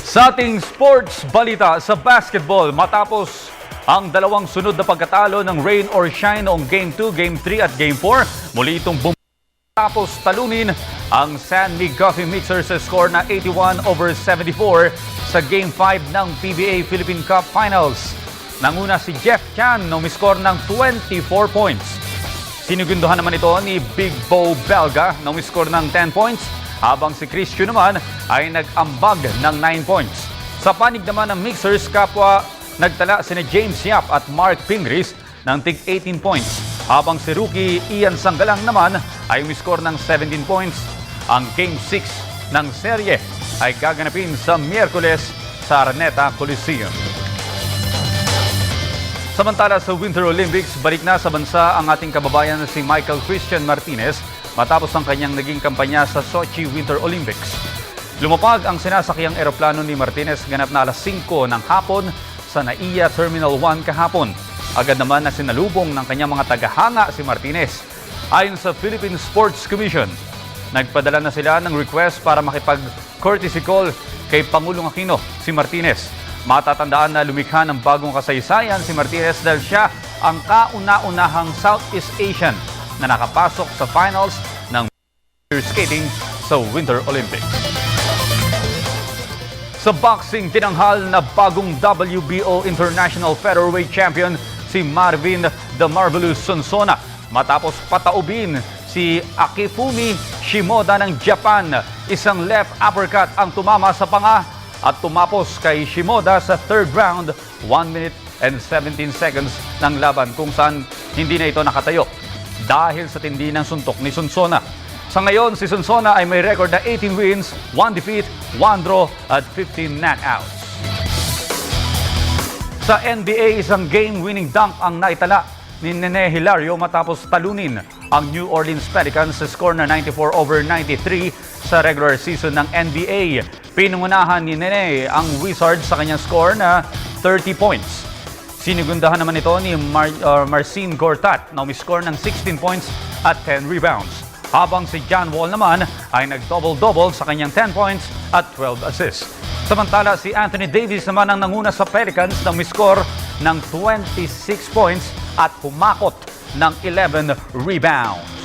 Sa ating sports balita sa basketball, matapos ang dalawang sunod na pagkatalo ng rain or shine noong Game 2, Game 3 at Game 4, muli itong tapos talunin ang San Mig Coffee Mixers sa score na 81-74 sa Game 5 ng PBA Philippine Cup Finals. Nanguna si Jeff Chan na umiscore ng 24 points. Sinugunduhan naman ito ni Big Bo Belga na umiscore ng 10 points, habang si Chris Chu naman ay nag-ambag ng 9 points. Sa panig naman ng Mixers, kapwa nagtala sina James Yap at Mark Pingris ng tig 18 points, habang si rookie Ian Sanggalang naman ay umiscore ng 17 points. Ang Game 6 ng serye ay gaganapin sa Miyerkules sa Araneta Coliseum. Samantala sa Winter Olympics, balik na sa bansa ang ating kababayan na si Michael Christian Martinez matapos ang kanyang naging kampanya sa Sochi Winter Olympics. Lumapag ang sinasakyang eroplano ni Martinez ganap na alas 5 ng hapon sa NAIA Terminal 1 kahapon. Agad naman na sinalubong ng kanyang mga tagahanga si Martinez. Ayon sa Philippine Sports Commission, nagpadala na sila ng request para makipag-courtesy call kay Pangulong Aquino si Martinez. Matatandaan na lumikha ng bagong kasaysayan si Martinez dahil siya ang kauna-unahang Southeast Asian na nakapasok sa finals ng figure skating sa Winter Olympics. Sa boxing, tinanghal na bagong WBO International Featherweight Champion si Marvin The Marvelous Sonsona matapos pataubin si Akifumi Shimoda ng Japan. Isang left uppercut ang tumama sa panga at tumapos kay Shimoda sa third round, 1 minute and 17 seconds ng laban kung saan hindi na ito nakatayo dahil sa tindi ng suntok ni Sonsona. Sa ngayon, si Sonsona ay may record na 18 wins, 1 defeat, 1 draw at 15 knockouts. Sa NBA, isang game-winning dunk ang naitala ni Nene Hilario matapos talunin ang New Orleans Pelicans sa score na 94-93 sa regular season ng NBA. Pinungunahan ni Nene ang Wizards sa kanyang score na 30 points. Sinigundahan naman ito ni Marcin Gortat na umiscore ng 16 points at 10 rebounds. Habang si John Wall naman ay nag-double-double sa kanyang 10 points at 12 assists. Samantala, si Anthony Davis naman ang nanguna sa Pelicans na umiscore ng 26 points at humakot ng 11 rebounds.